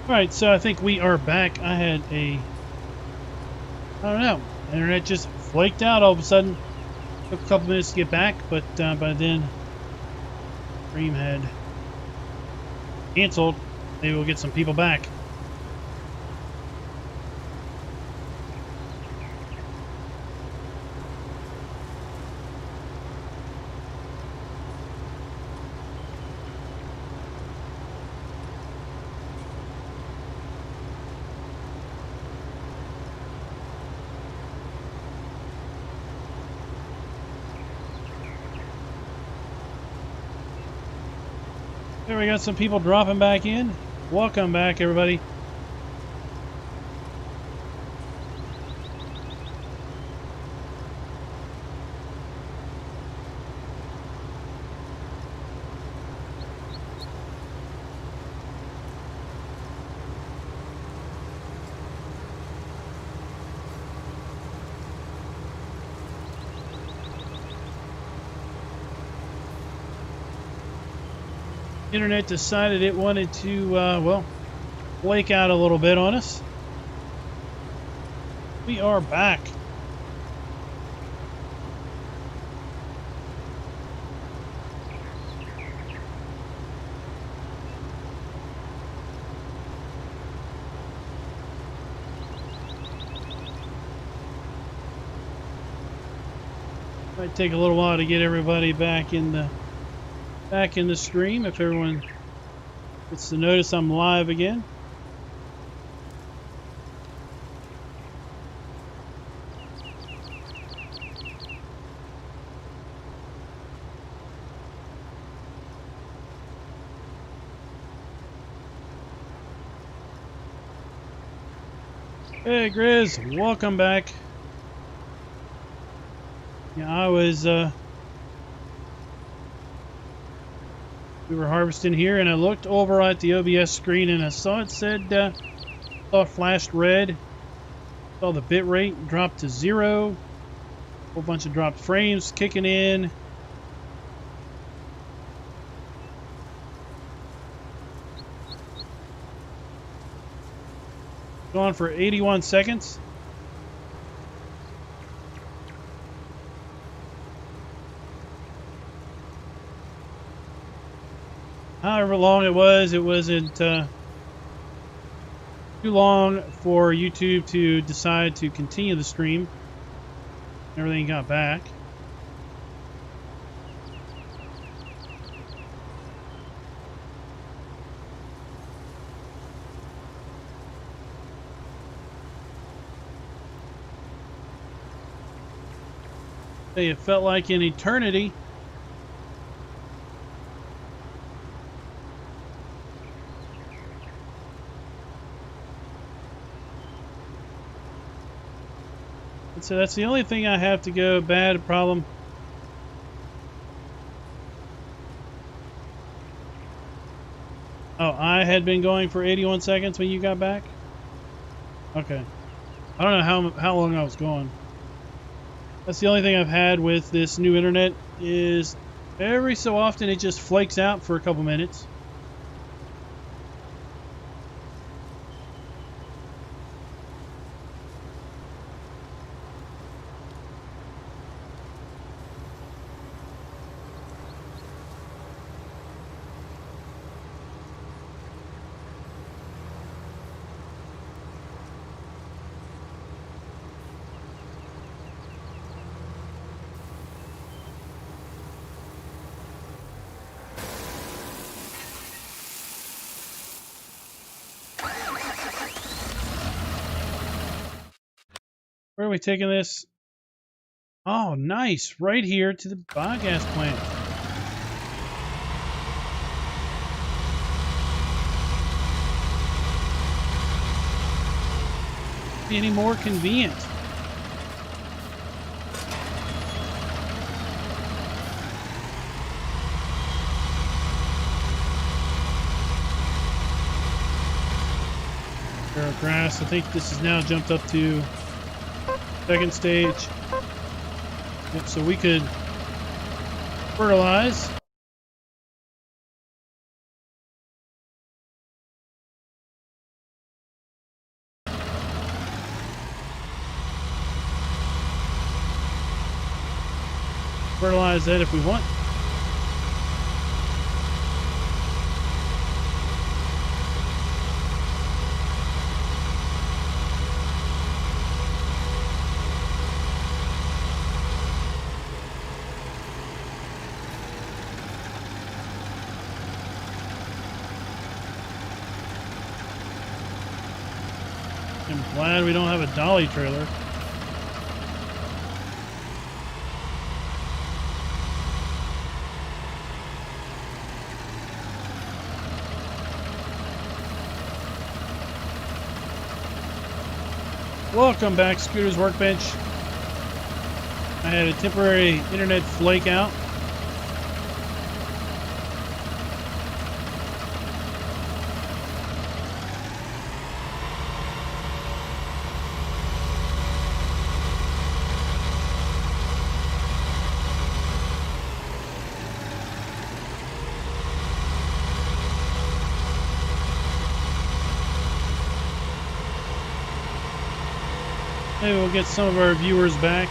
Alright, so I think we are back. I had I don't know, internet just flaked out all of a sudden. Took a couple minutes to get back, but by then, stream had canceled. Maybe we'll get some people back. There we got some people dropping back in. Welcome back, everybody. Internet decided it wanted to, well, flake out a little bit on us. We are back. Might take a little while to get everybody back in the stream if everyone gets to notice I'm live again. Hey Grizz, welcome back. Yeah, I was we were harvesting here, and I looked over at the OBS screen, and I saw it said, saw it flashed red. Saw the bit rate dropped to 0. A whole bunch of dropped frames kicking in. Going for 81 seconds. However long it wasn't too long for YouTube to decide to continue the stream. Everything got back. It felt like an eternity. So that's the only thing I have to go bad problem. Oh, I had been going for 81 seconds when you got back? Okay. I don't know how long I was going. That's the only thing I've had with this new internet is every so often it just flakes out for a couple minutes. Where are we taking this? Oh, nice. Right here to the biogas plant. Be any more convenient. Grass. I think this has now jumped up to second stage. Yep, so we could fertilize. fertilize that if we want. I'm glad we don't have a dolly trailer. Welcome back, Scooter's Workbench. I had a temporary internet flake out. Maybe we'll get some of our viewers back.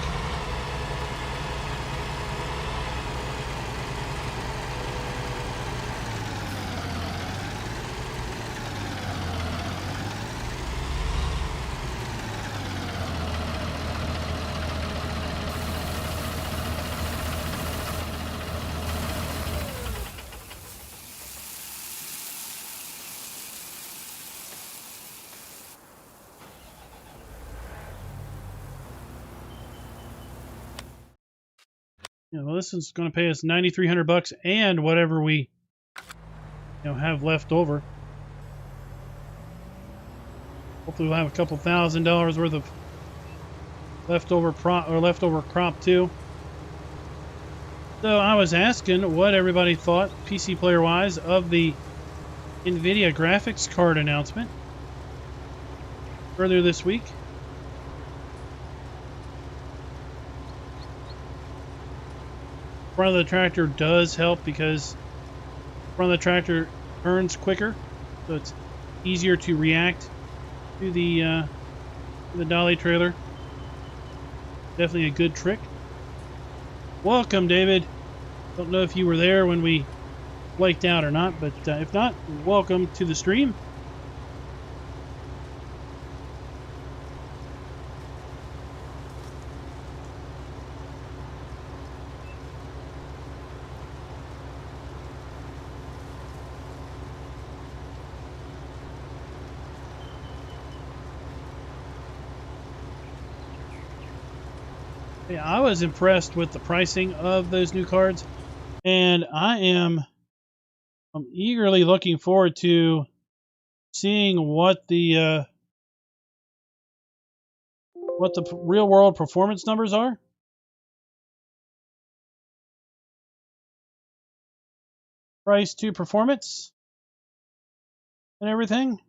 Yeah, well, this is going to pay us $9,300 and whatever we, have left over. Hopefully, we'll have a couple $1,000s worth of leftover crop too. So I was asking what everybody thought, PC player wise, of the NVIDIA graphics card announcement earlier this week. Front of the tractor does help because front of the tractor turns quicker, so it's easier to react to the dolly trailer. Definitely a good trick. Welcome, David. Don't know if you were there when we flaked out or not, but if not, welcome to the stream. Yeah, I was impressed with the pricing of those new cards, and I'm eagerly looking forward to seeing what the real world performance numbers are. Price to performance and everything.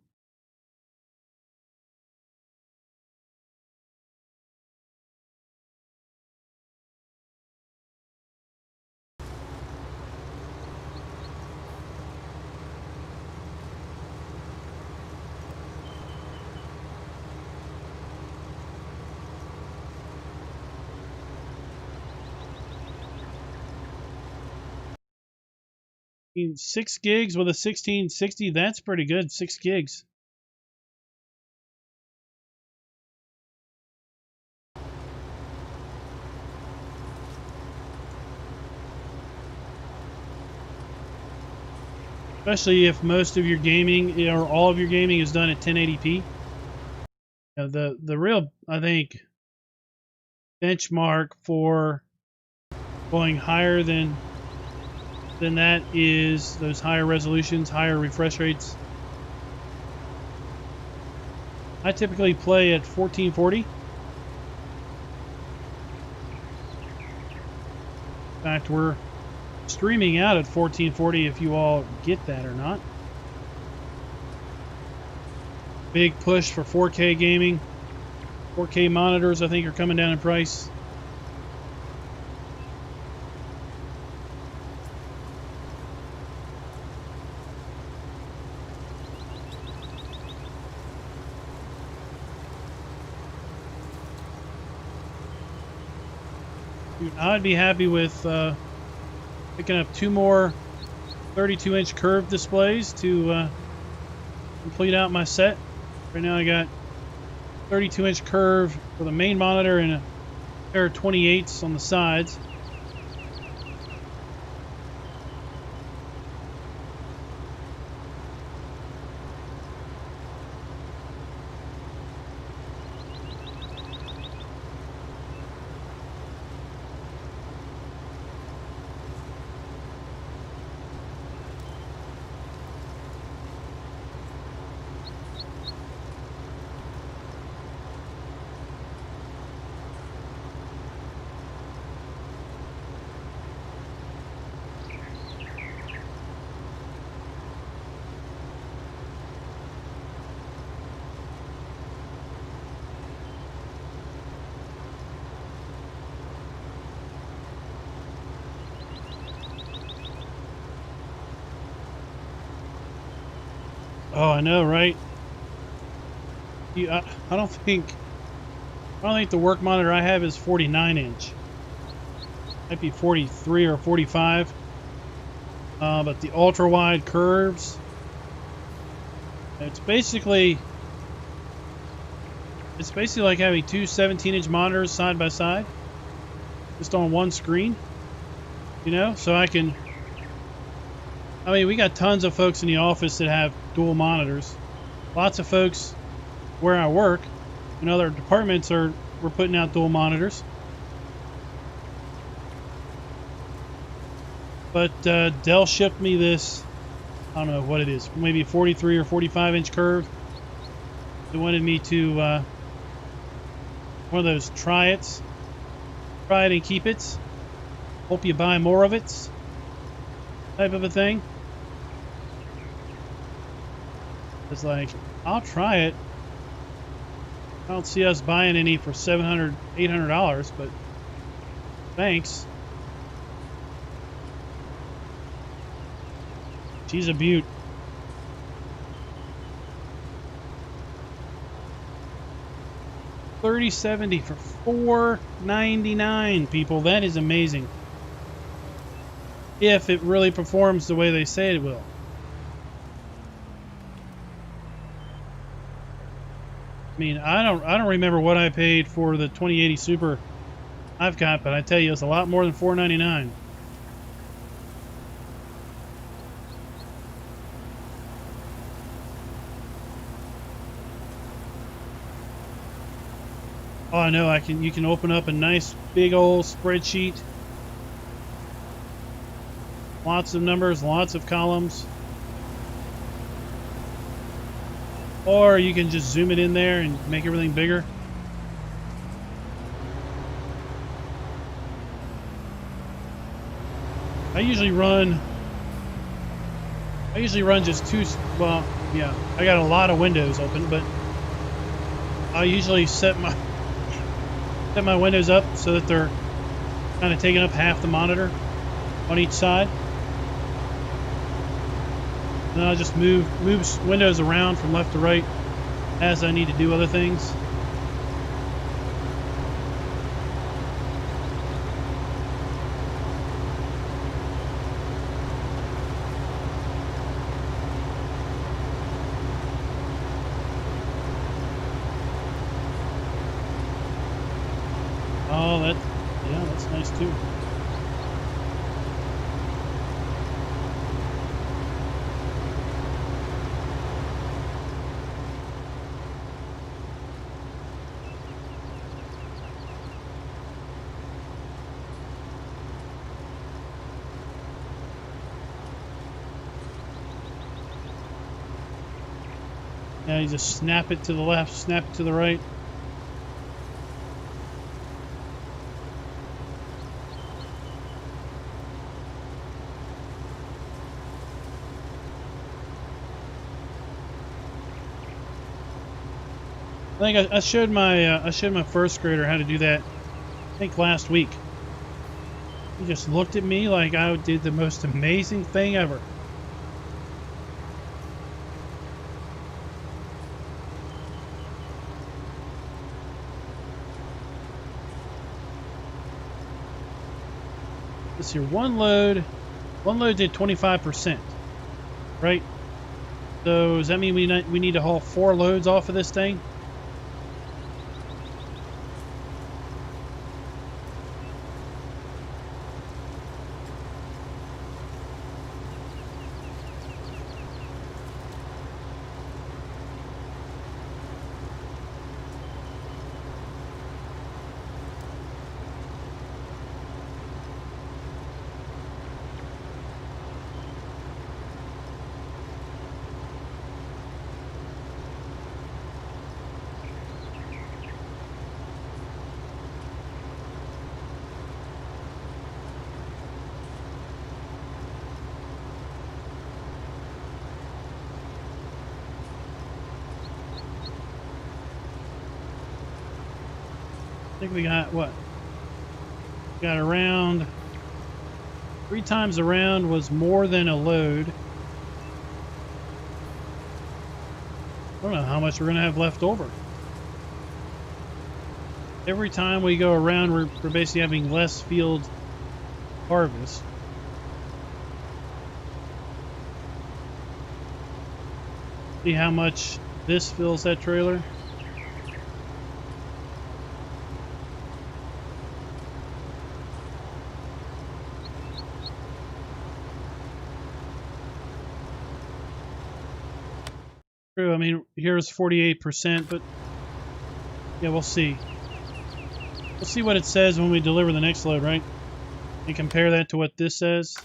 I mean, 6 gigs with a 1660, that's pretty good. 6 gigs. Especially if most of your gaming or all of your gaming is done at 1080p. The real, I think, benchmark for going higher than that is those higher resolutions, higher refresh rates. I typically play at 1440. In fact, we're streaming out at 1440 if you all get that or not. Big push for 4K gaming. 4K monitors, I think, are coming down in price. Dude, I'd be happy with picking up 2 more 32-inch curved displays to complete out my set. Right now I got 32-inch curve for the main monitor and a pair of 28s on the sides. Oh, I know, right? I don't think the work monitor I have is 49-inch. Might be 43 or 45. But the ultra wide curves, it's basically like having 2 17-inch monitors side by side, just on one screen. You know, so I mean, we got tons of folks in the office that have dual monitors. Lots of folks where I work in other departments we're putting out dual monitors. But Dell shipped me this, I don't know what it is, maybe 43 or 45-inch curve. They wanted me to one of those try it and keep it. Hope you buy more of it type of a thing. It's like, I'll try it. I don't see us buying any for $700, $800, but thanks. She's a beaut. $30.70 for $4.99, people. That is amazing. If it really performs the way they say it will. I mean, I don't remember what I paid for the 2080 Super I've got, but I tell you, it's a lot more than $4.99. Oh, I know. You can open up a nice big old spreadsheet. Lots of numbers, lots of columns. Or you can just zoom it in there and make everything bigger. I usually run just two, well, yeah, I got a lot of windows open, but I usually set my windows up so that they're kind of taking up half the monitor on each side. And then I'll just move windows around from left to right as I need to do other things. Oh, that's nice too. Now you just snap it to the left, snap it to the right. I think I showed my first grader how to do that, I think last week. He just looked at me like I did the most amazing thing ever. Let's see, one load did 25%, right? So does that mean we need to haul 4 loads off of this thing? I think we got what? We got around 3 times around was more than a load. I don't know how much we're going to have left over. Every time we go around, we're basically having less field harvest. See how much this fills that trailer? True, I mean, here's 48%, but yeah, we'll see. We'll see what it says when we deliver the next load, right? And compare that to what this says.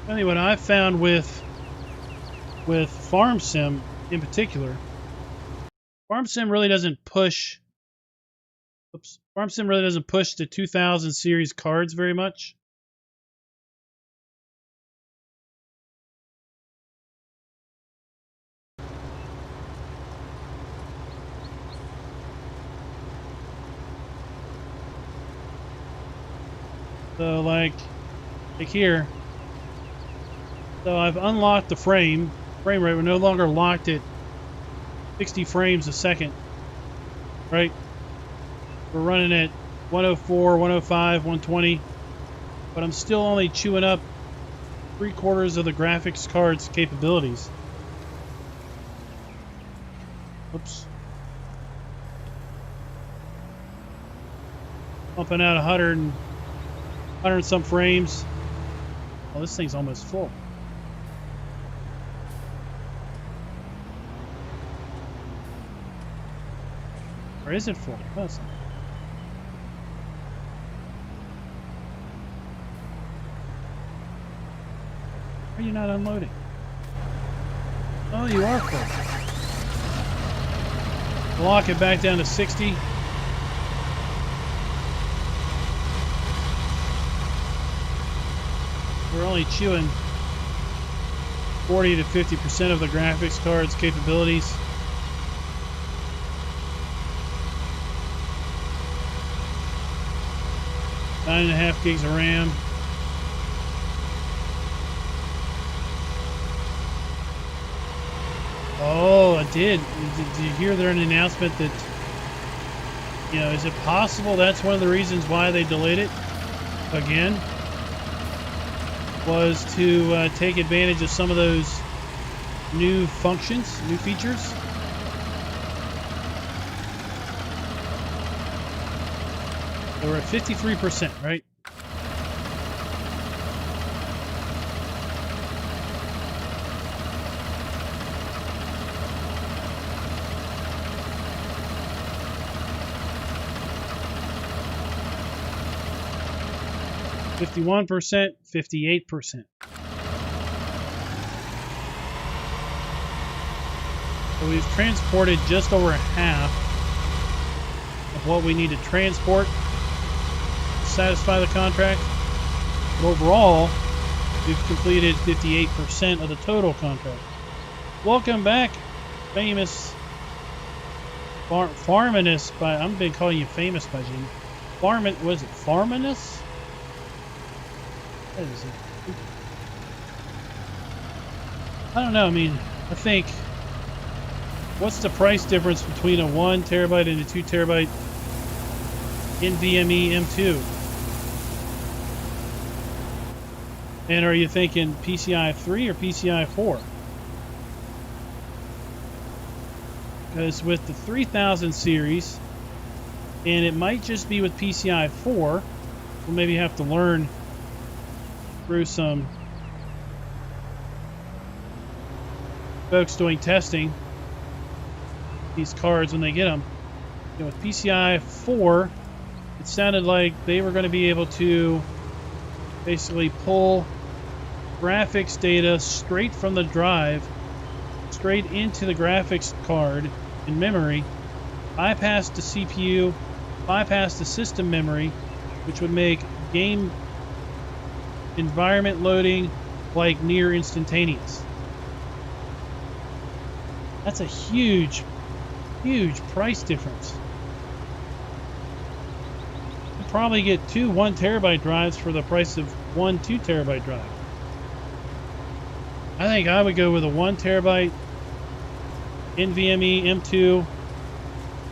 Anyway, what I've found with Farm Sim in particular, Farm Sim really doesn't push. Farm Sim really doesn't push the 2000 series cards very much. So like here. So I've unlocked the frame rate. We're no longer locked at 60 frames a second, right? We're running at 104, 105, 120, but I'm still only chewing up 3/4 of the graphics card's capabilities. Oops. Pumping out 100 and some frames. Oh, this thing's almost full. Or is it full? No, it's not. Why are you not unloading? Oh, you are full. Lock it back down to 60. We're only chewing 40 to 50% of the graphics card's capabilities. 9.5 gigs of RAM. Oh, I did. Did you hear there an announcement that, you know, is it possible that's one of the reasons why they delayed it again? Was to take advantage of some of those new functions, new features. So we're at 53%, right? %, 58%. So we've transported just over half of what we need to transport to satisfy the contract. But overall, we've completed 58% of the total contract. Welcome back, famous Farminus by, I'm been calling you famous by Gene. Was it Farminus? What is it? I don't know. I mean, I think, what's the price difference between a 1 terabyte and a 2 terabyte NVMe M2? And are you thinking PCI 3 or PCI 4? Because with the 3000 series, and it might just be with PCI 4, we'll maybe have to learn through some folks doing testing these cards when they get them. You know, with PCI 4, it sounded like they were going to be able to basically pull graphics data straight from the drive, straight into the graphics card in memory, bypass the CPU, bypass the system memory, which would make game environment loading like near instantaneous. That's a huge, huge price difference. You could probably get 2 1 terabyte drives for the price of 1 2 terabyte drive. I think I would go with a 1 terabyte NVMe M2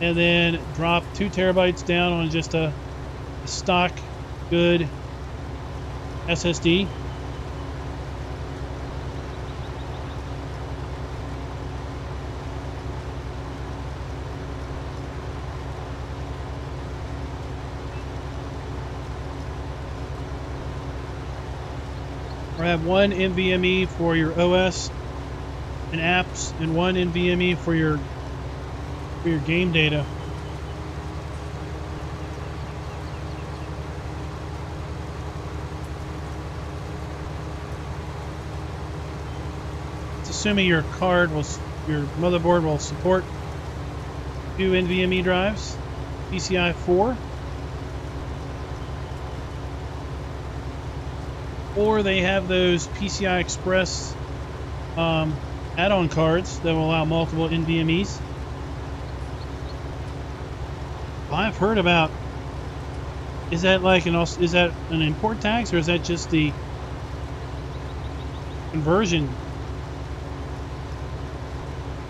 and then drop 2 terabytes down on just a stock good SSD. Or have 1 NVMe for your OS and apps and 1 NVMe for your game data. It's assuming your motherboard will support 2 NVMe drives, PCI 4. Or they have those PCI Express add-on cards that will allow multiple NVMEs. I've heard about, is that an import tax, or is that just the conversion,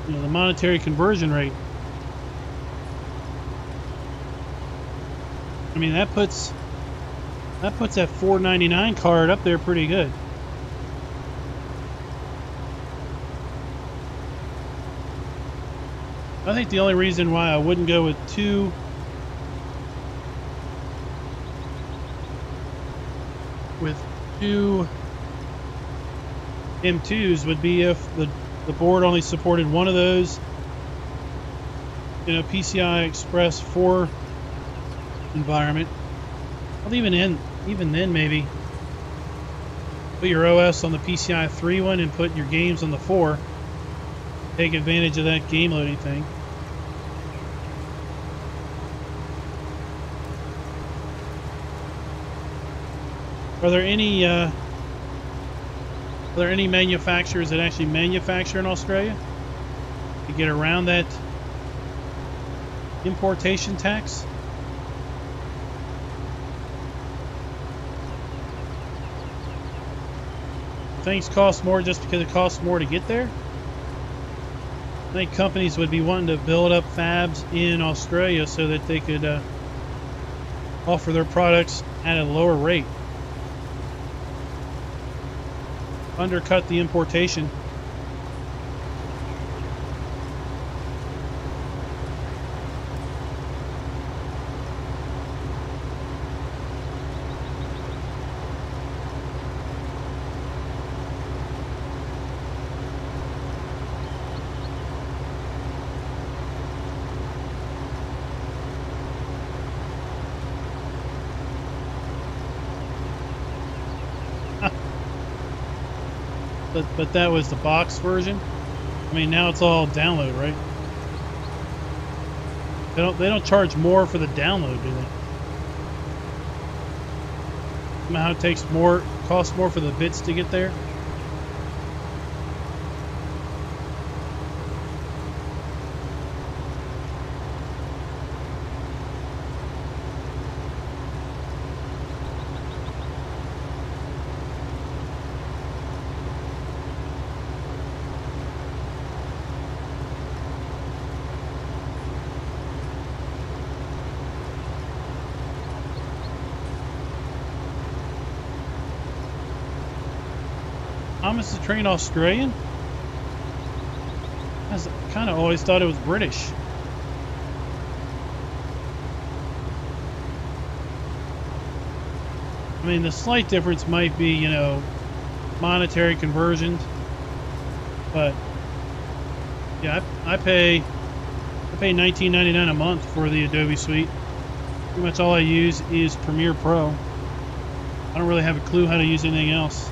the monetary conversion rate? I mean, that puts that $4.99 card up there pretty good. I think the only reason why I wouldn't go with two M2s would be if the board only supported one of those in a PCI Express 4 environment. Well, even then maybe put your OS on the PCI 3 one and put your games on the 4. Take advantage of that game loading thing. Are there any manufacturers that actually manufacture in Australia to get around that importation tax? Things cost more just because it costs more to get there? I think companies would be wanting to build up fabs in Australia so that they could offer their products at a lower rate. Undercut the importation. But that was the box version. I mean, now it's all download, right? They don't charge more for the download, do they? Somehow it takes more, costs more for the bits to get there. Thomas the Train Australian? I kind of always thought it was British. I mean, the slight difference might be, you know, monetary conversions, but yeah, I pay $19.99 a month for the Adobe Suite. Pretty much all I use is Premiere Pro. I don't really have a clue how to use anything else.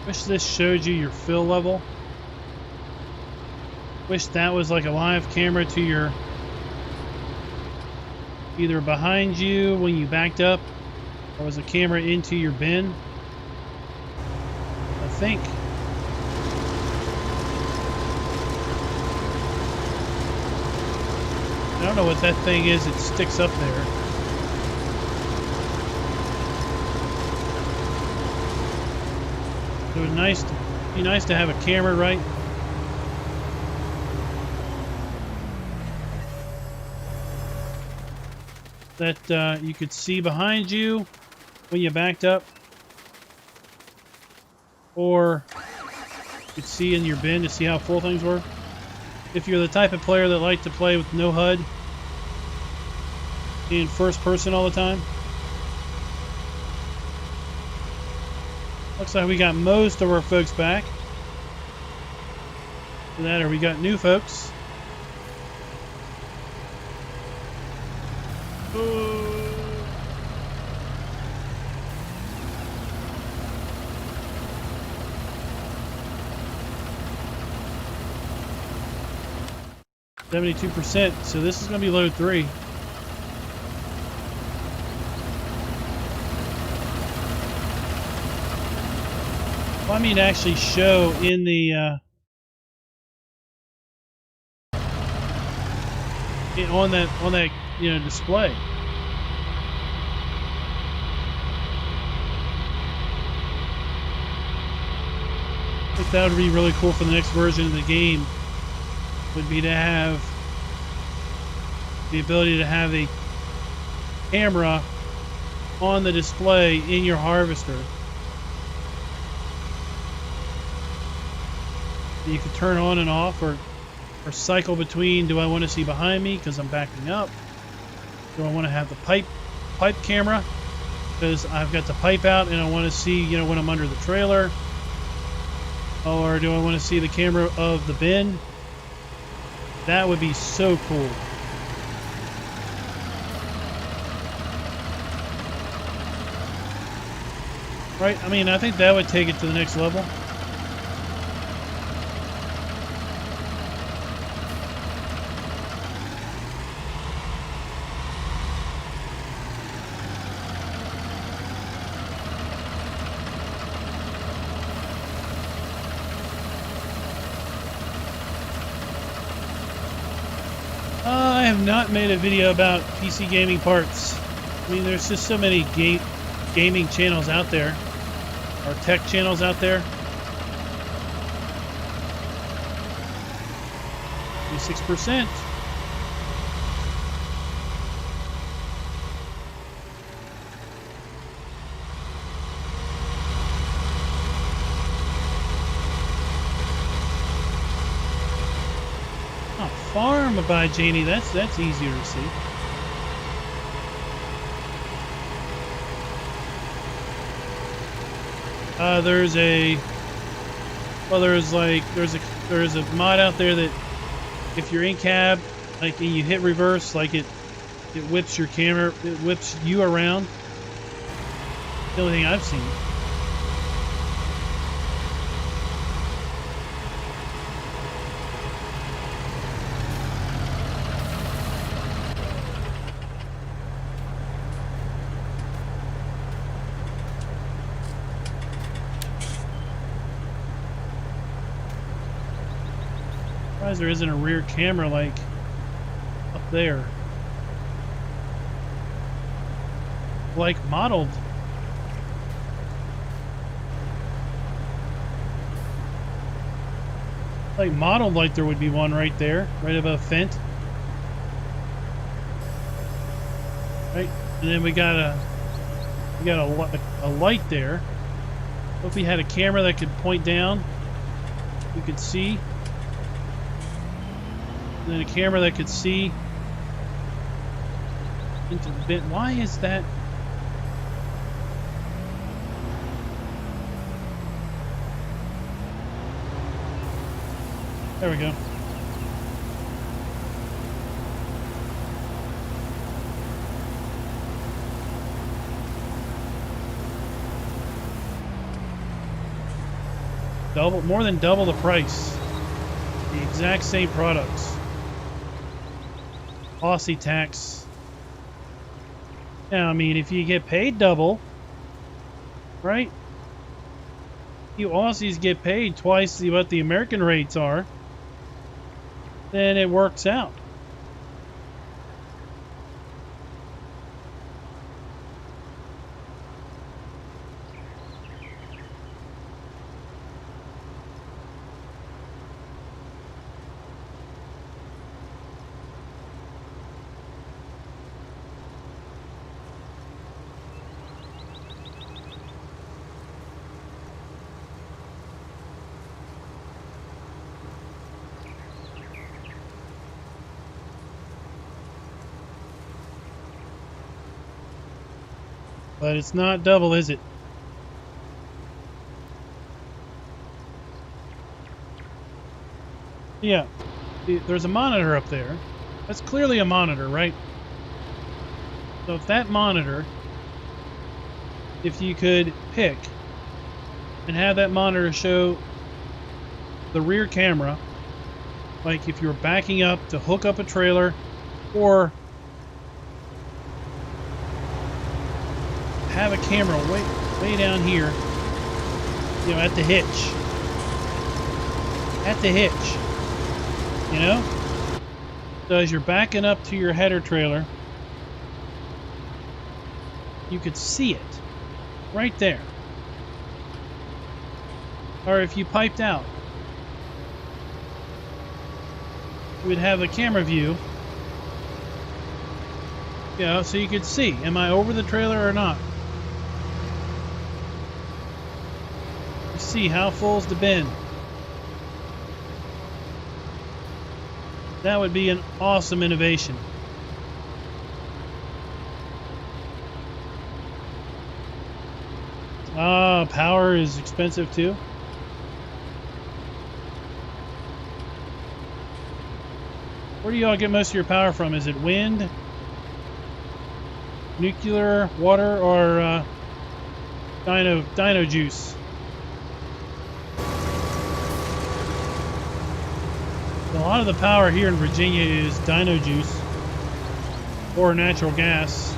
Wish this showed you your fill level. Wish that was like a live camera to your, either behind you when you backed up, or was a camera into your bin. I think. I don't know what that thing is that sticks up there. It would be nice to have a camera, right? That you could see behind you when you backed up, or you could see in your bin to see how full things were. If you're the type of player that likes to play with no HUD in first person all the time. Looks like we got most of our folks back. For that, or we got new folks. %, so this is going to be load 3. Well, I mean, actually show in the on that display. I think that would be really cool for the next version of the game. Would be to have the ability to have a camera on the display in your harvester. You can turn on and off, or cycle between. Do I want to see behind me because I'm backing up? Do I want to have the pipe camera because I've got the pipe out and I want to see, you know, when I'm under the trailer? Or do I want to see the camera of the bin? That would be so cool. Right? I mean, I think that would take it to the next level. have not made a video about PC gaming parts. I mean, there's just so many gaming channels out there, or tech channels out there. 26%. Farm by Janie, that's easier to see. There's a mod out there that if you're in cab, like, and you hit reverse, like it whips your camera, it whips you around. The only thing I've seen. There isn't a rear camera like up there, like modeled. Like modeled like there would be one right there, right above Fent. Right, and then we got a light there. If we had a camera that could point down, we could see. And then a camera that could see into the vent. Why is that? There we go. More than double the price. The exact same products. Aussie tax. Now, I mean, if you get paid double, right? You Aussies get paid twice what the American rates are, then it works out. But it's not double, is it? Yeah, there's a monitor up there. That's clearly a monitor, right? So if that monitor, if you could pick and have that monitor show the rear camera, like if you were backing up to hook up a trailer, or have a camera way down here, you know, at the hitch. At the hitch. You know? So as you're backing up to your header trailer, you could see it right there. Or if you piped out, you would have the camera view, you know, so you could see, am I over the trailer or not? See how full's the bin. That would be an awesome innovation. Power is expensive too. Where do y'all get most of your power from? Is it wind, nuclear, water, or dino juice? A lot of the power here in Virginia is dino juice or natural gas.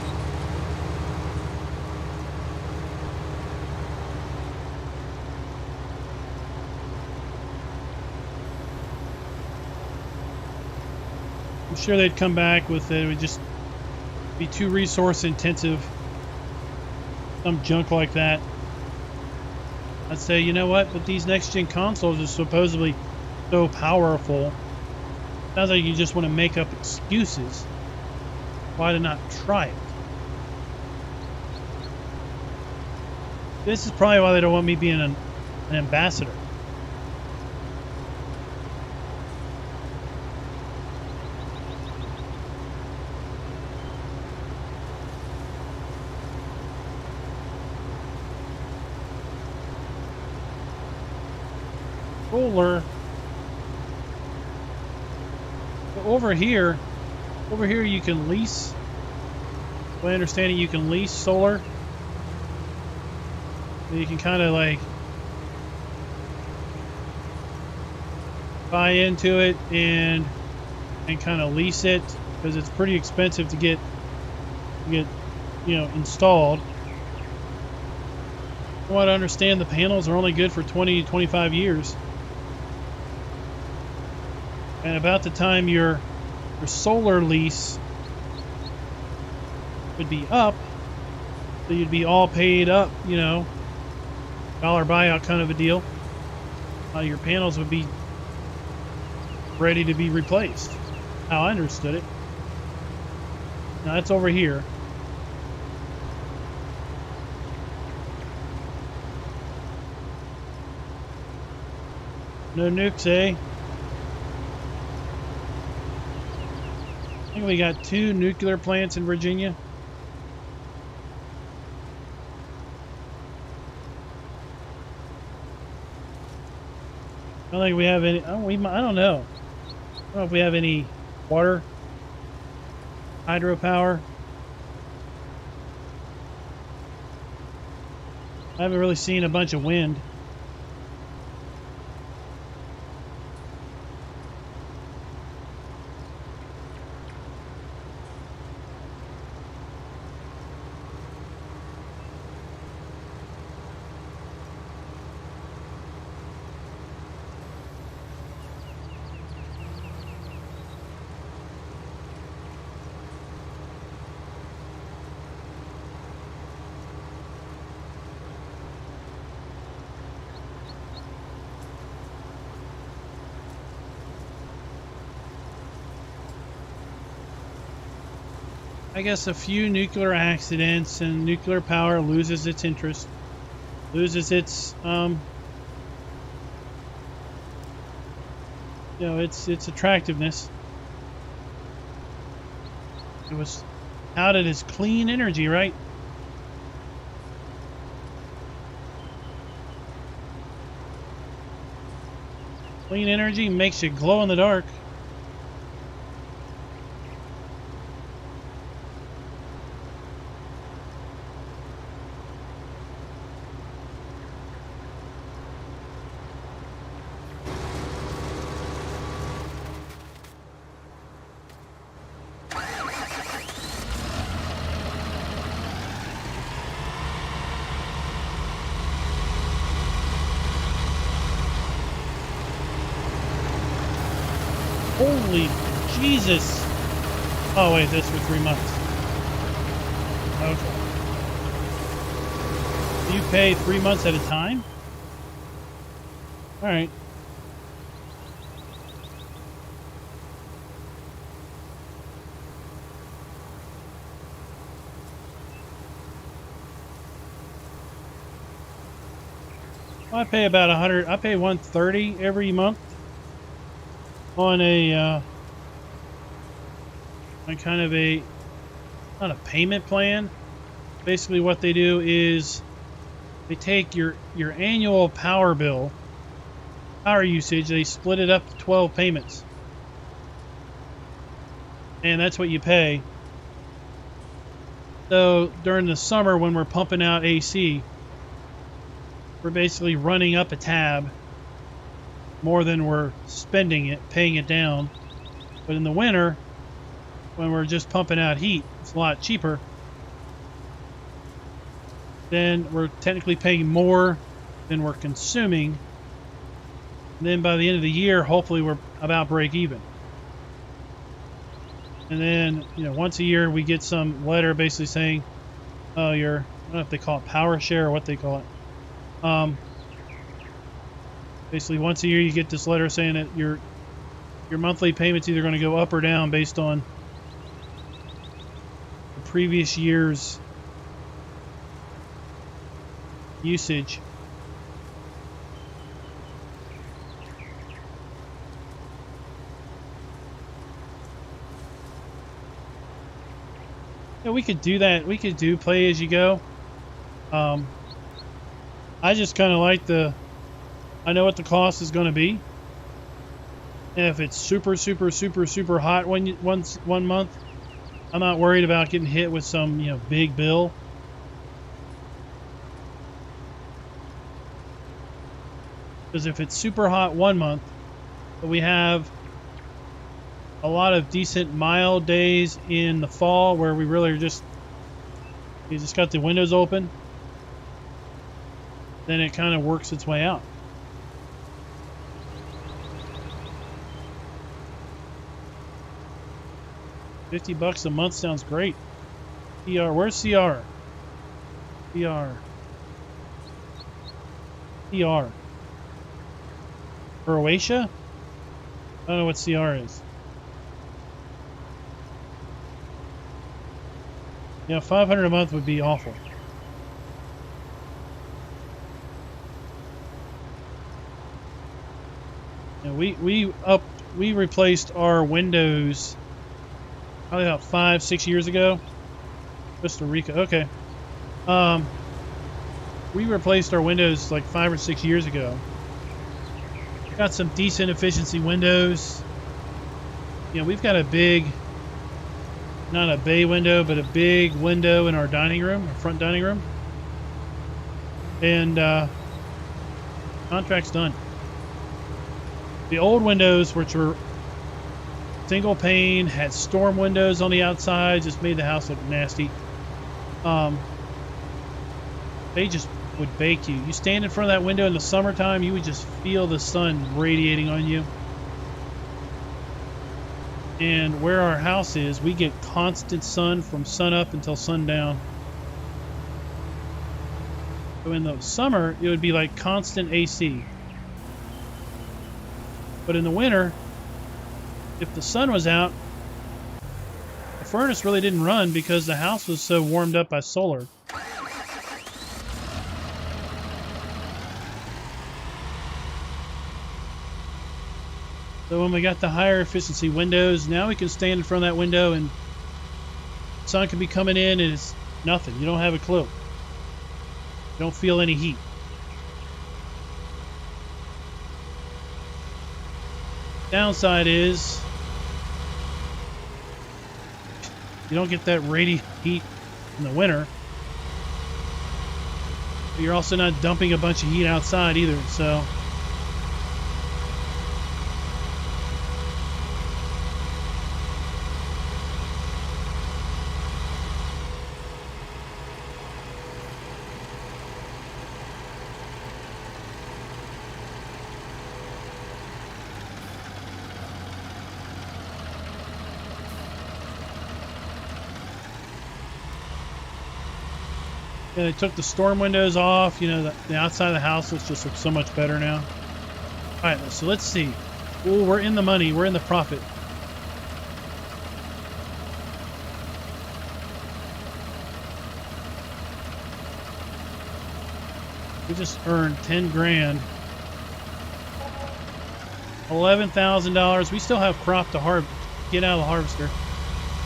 I'm sure they'd come back with it would just be too resource intensive. Some junk like that. I'd say, you know what? But these next gen consoles are supposedly so powerful. Sounds like you just want to make up excuses. Why to not try it? This is probably why they don't want me being an ambassador. Solar. But over here you can lease. By understanding, you can lease solar. So you can kind of like buy into it and kind of lease it, because it's pretty expensive to get installed. From what I understand, the panels are only good for 20 to 25 years. And about the time your solar lease would be up, so you'd be all paid up, dollar buyout kind of a deal. Your panels would be ready to be replaced. How I understood it. Now that's over here. No nukes, eh? I think we got 2 nuclear plants in Virginia. I don't think we have any. I don't know. I don't know if we have any water, hydropower. I haven't really seen a bunch of wind. I guess a few nuclear accidents and nuclear power loses its interest, loses its its attractiveness. It was touted as clean energy, right? Clean energy makes you glow in the dark. Holy Jesus! Oh wait, that's for 3 months. Okay. You pay 3 months at a time? Alright. Well, I pay about 100. I pay 130 every month on a on kind of a not a payment plan. Basically, what they do is they take your annual power bill, power usage. They split it up to 12 payments, and that's what you pay. So during the summer, when we're pumping out AC, we're basically running up a tab more than we're spending it, paying it down. But in the winter, when we're just pumping out heat, it's a lot cheaper. Then we're technically paying more than we're consuming. And then by the end of the year, hopefully we're about break even. And then, you know, once a year we get some letter basically saying, oh, I don't know if they call it power share or what they call it. Basically once a year you get this letter saying that your monthly payment's either going to go up or down based on the previous year's usage. Yeah, we could do that. We could do play as you go. I just kind of like I know what the cost is going to be. And if it's super, super, super, super hot one month, I'm not worried about getting hit with some, you know, big bill. Because if it's super hot one month, but we have a lot of decent mild days in the fall where we really are you just got the windows open, then it kind of works its way out. $50 a month sounds great. CR, where's CR? CR. CR. Croatia? I don't know what CR is. Yeah, $500 a month would be awful. Yeah, we replaced our windows probably about 5-6 years ago. Costa Rica, okay. We replaced our windows like 5 or 6 years ago. Got some decent efficiency windows. You know, we've got a big, not a bay window, but a big window in our dining room, our front dining room. And contract's done. The old windows, which were single pane, had storm windows on the outside, just made the house look nasty. They just would bake you. You stand in front of that window in the summertime, you would just feel the sun radiating on you. And where our house is, we get constant sun from sun up until sundown. So in the summer, it would be like constant AC. But in the winter, if the sun was out, the furnace really didn't run because the house was so warmed up by solar. So when we got the higher efficiency windows, now we can stand in front of that window and the sun can be coming in and it's nothing. You don't have a clue. You don't feel any heat. Downside is you don't get that radiant heat in the winter. But you're also not dumping a bunch of heat outside either, so yeah, they took the storm windows off. You know, the outside of the house just looks so much better now. All right, so let's see. Oh, we're in the money. We're in the profit. We just earned 10 grand. $11,000. We still have crop to get out of the harvester.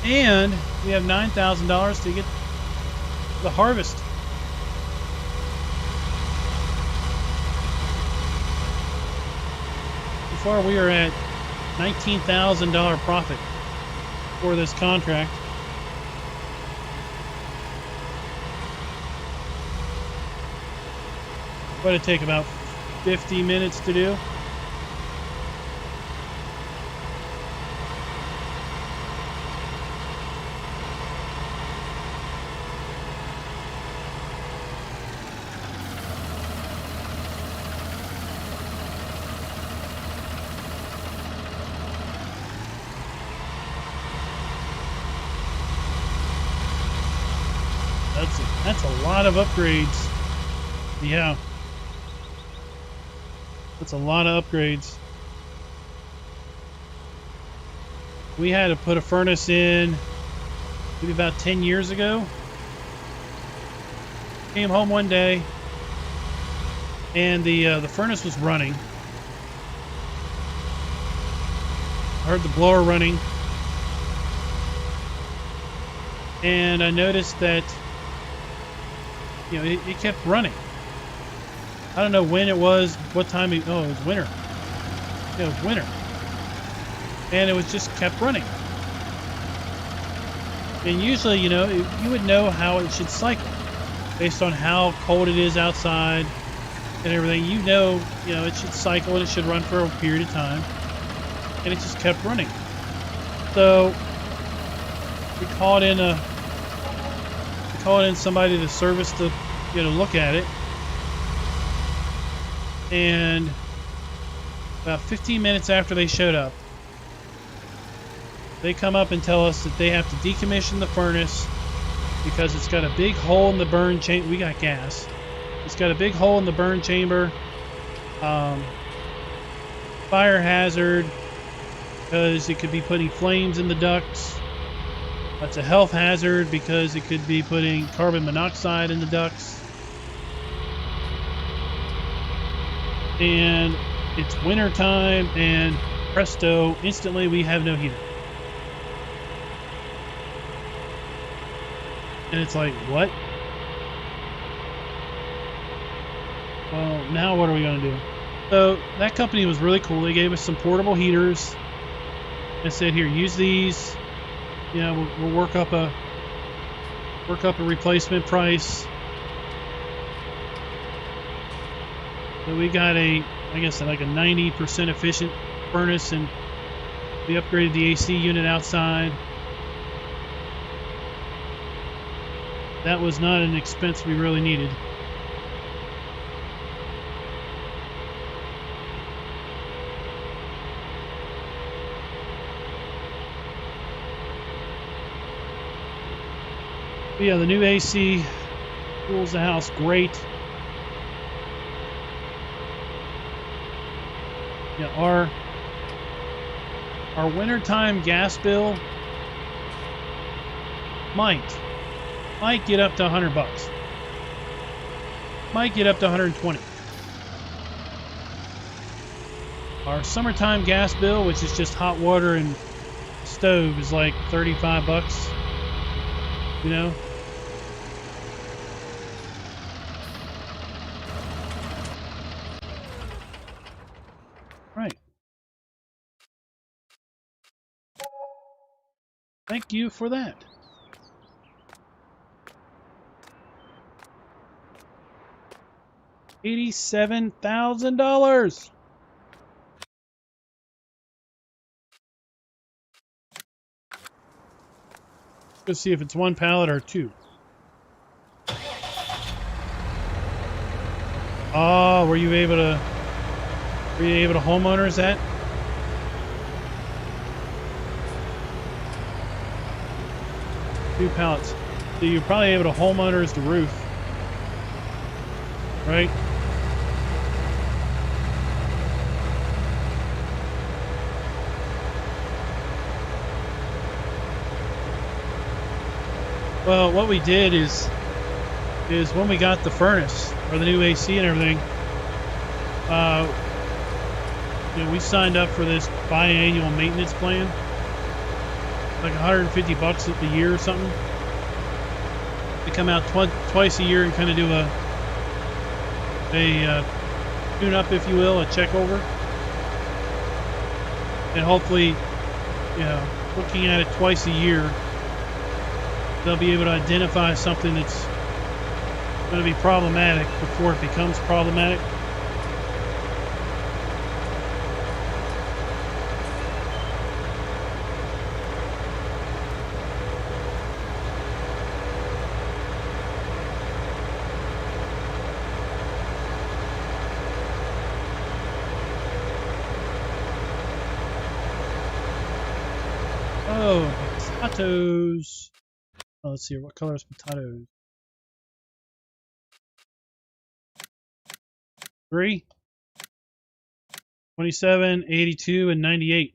And we have $9,000 to get the harvest. So far we are at $19,000 profit for this contract. What did it take, about 50 minutes to do? That's a lot of upgrades. Yeah. That's a lot of upgrades. We had to put a furnace in maybe about 10 years ago. Came home one day and the furnace was running. I heard the blower running. And I noticed that, you know, it kept running. I don't know when it was, what time it was winter. Yeah, it was winter. And it was just kept running. And usually, you know, you would know how it should cycle based on how cold it is outside and everything. You know, it should cycle and it should run for a period of time. And it just kept running. So we called in somebody to service to, look at it. And about 15 minutes after they showed up, they come up and tell us that they have to decommission the furnace because it's got a big hole in the burn chamber. We got gas. It's got a big hole in the burn chamber. Fire hazard because it could be putting flames in the ducts. That's a health hazard because it could be putting carbon monoxide in the ducts. And it's winter time, and presto, instantly we have no heater. And it's like, what? Well, now what are we going to do? So that company was really cool. They gave us some portable heaters and said, here, use these. We'll work up a replacement price. So we got like a 90% efficient furnace, and we upgraded the AC unit outside. That was not an expense we really needed. But yeah, the new AC cools the house great. Yeah, our wintertime gas bill might get up to $100. Might get up to 120. Our summertime gas bill, which is just hot water and stove, is like $35. Right. Thank you for that. $87,000. Let's see if it's one pallet or two. Oh, were you able to homeowners that? Two pallets. So you're probably able to homeowners the roof. Right? Well, what we did is when we got the furnace or the new AC and everything, we signed up for this biannual maintenance plan, like $150 a year or something. They come out twice a year and kind of do a tune-up, if you will, a check over, and hopefully, looking at it twice a year, they'll be able to identify something that's going to be problematic before it becomes problematic. Oh, potatoes. Oh, let's see here. What color is potatoes? 3, 27, 82, and 98.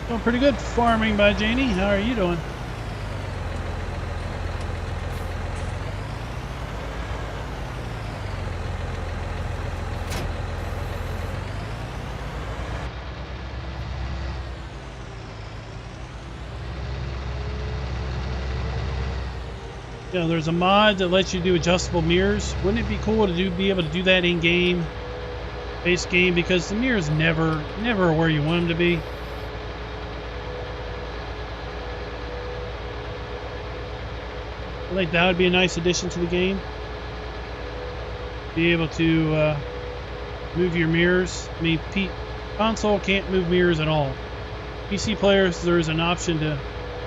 Doing pretty good farming by Janie. How are you doing? You know, there's a mod that lets you do adjustable mirrors. Wouldn't it be cool to be able to do that in game, base game? Because the mirrors never are where you want them to be. I think that would be a nice addition to the game. Be able to move your mirrors. I mean, console can't move mirrors at all. PC players, there's an option to.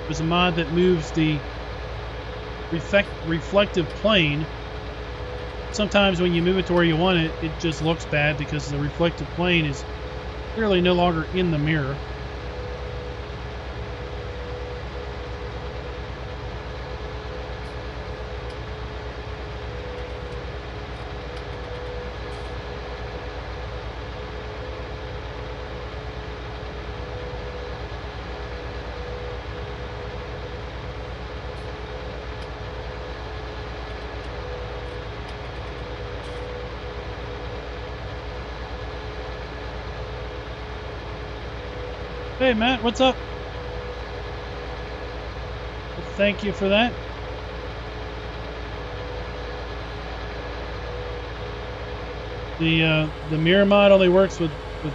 There's a mod that moves the reflective plane. Sometimes when you move it to where you want it, it just looks bad because the reflective plane is clearly no longer in the mirror. Hey Matt, what's up? Thank you for that. The mirror mod only works with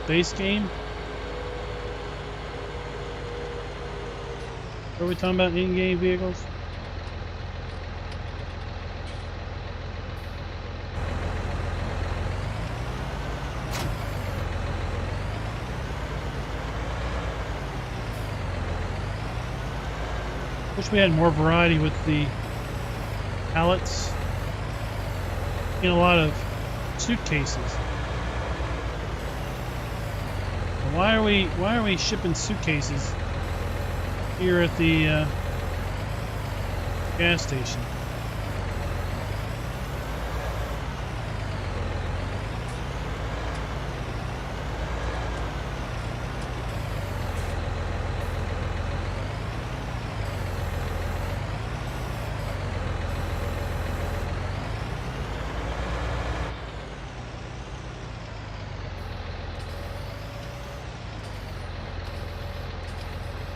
base game. What are we talking about? In-game vehicles? Wish we had more variety with the pallets. In a lot of suitcases. Why are we shipping suitcases here at the gas station?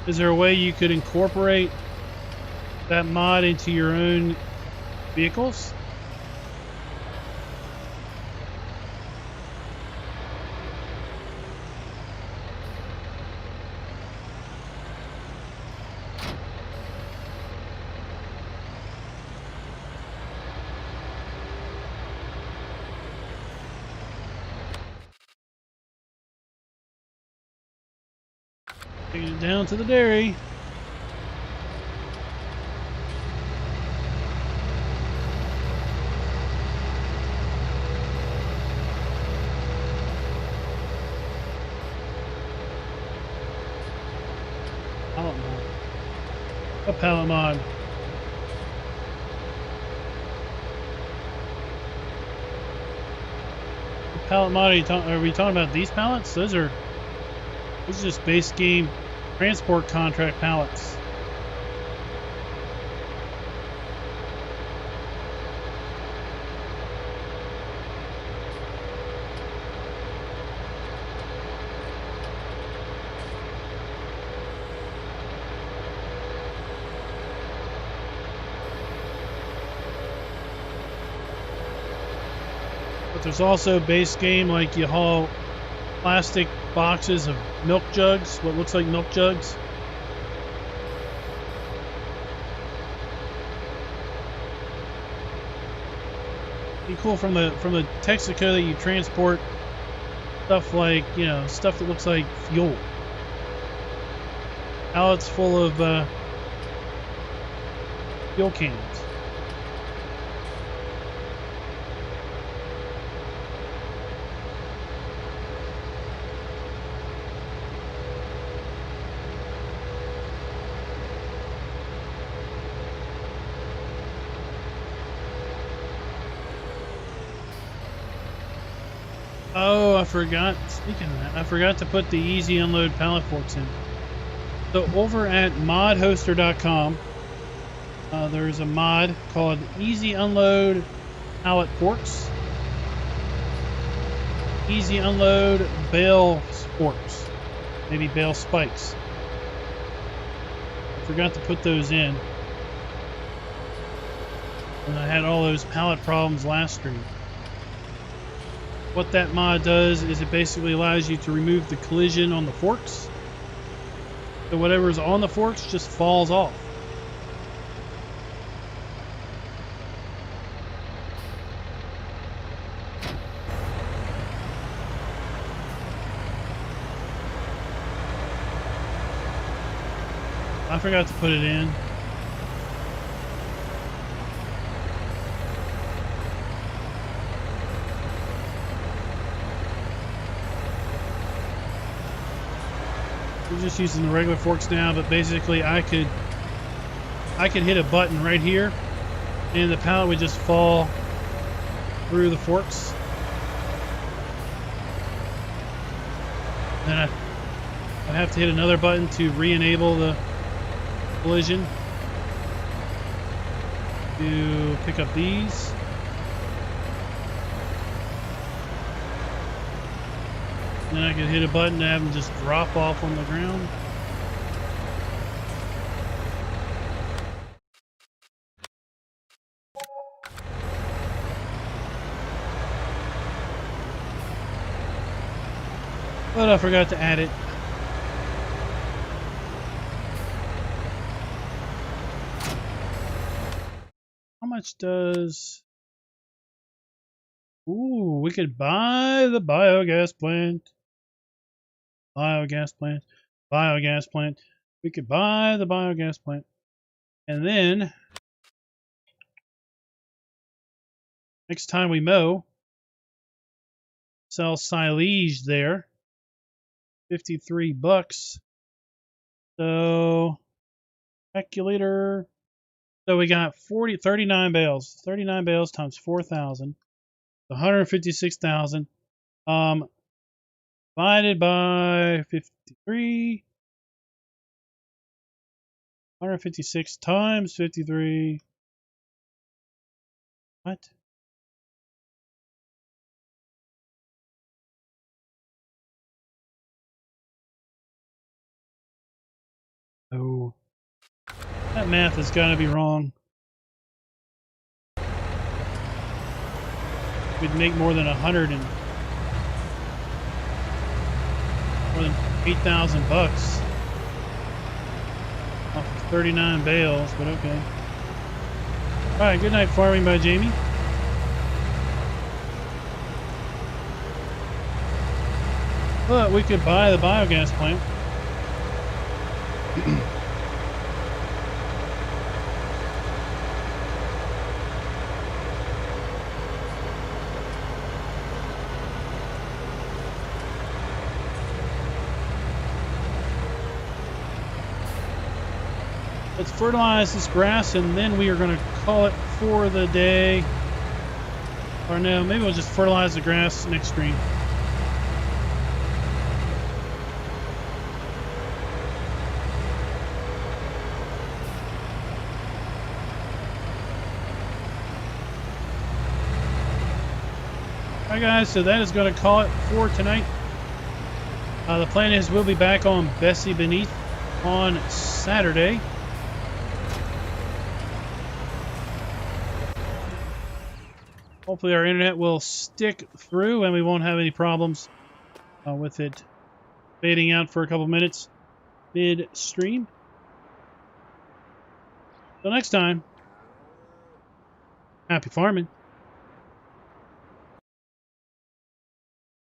Is there a way you could incorporate that mod into your own vehicles? Taking it down to the dairy. Pallet mod. A pallet mod. What pallet mod are we talking about? These pallets? Those are just base game transport contract pallets. But there's also base game, like you haul plastic boxes of milk jugs, what looks like milk jugs. Be cool from the Texaco that you transport stuff like, you know, stuff that looks like fuel. Pallets full of fuel cans. Oh, I forgot. Speaking of that, I forgot to put the easy unload pallet forks in. So over at modhoster.com, there's a mod called Easy Unload Pallet Forks. Easy Unload Bale Forks. Maybe bale spikes. I forgot to put those in. And I had all those pallet problems last stream. What that mod does is it basically allows you to remove the collision on the forks. So whatever's on the forks just falls off. I forgot to put it in. We're just using the regular forks now, but basically I could hit a button right here and the pallet would just fall through the forks. Then I'd have to hit another button to re-enable the collision to pick up these. Then I could hit a button to have them just drop off on the ground. But I forgot to add it. How much does... Ooh, we could buy the biogas plant. Biogas plant. Biogas plant. We could buy the biogas plant. And then, next time we mow, sell silage there. 53 bucks. So, calculator. So we got 39 bales. 39 bales times 4,000. 156,000. Divided by 53. 156 times 53. What? Oh. That math has got to be wrong. We'd make more than 8,000 bucks off of 39 bales, but okay. Alright, good night farming by Jamie. But we could buy the biogas plant. Let's fertilize this grass and then we are going to call it for the day. Or no, maybe we'll just fertilize the grass next stream. Alright guys, so that is going to call it for tonight. The plan is we'll be back on Bessie Beneath on Saturday. Hopefully our internet will stick through and we won't have any problems with it fading out for a couple minutes mid-stream. Till next time, happy farming.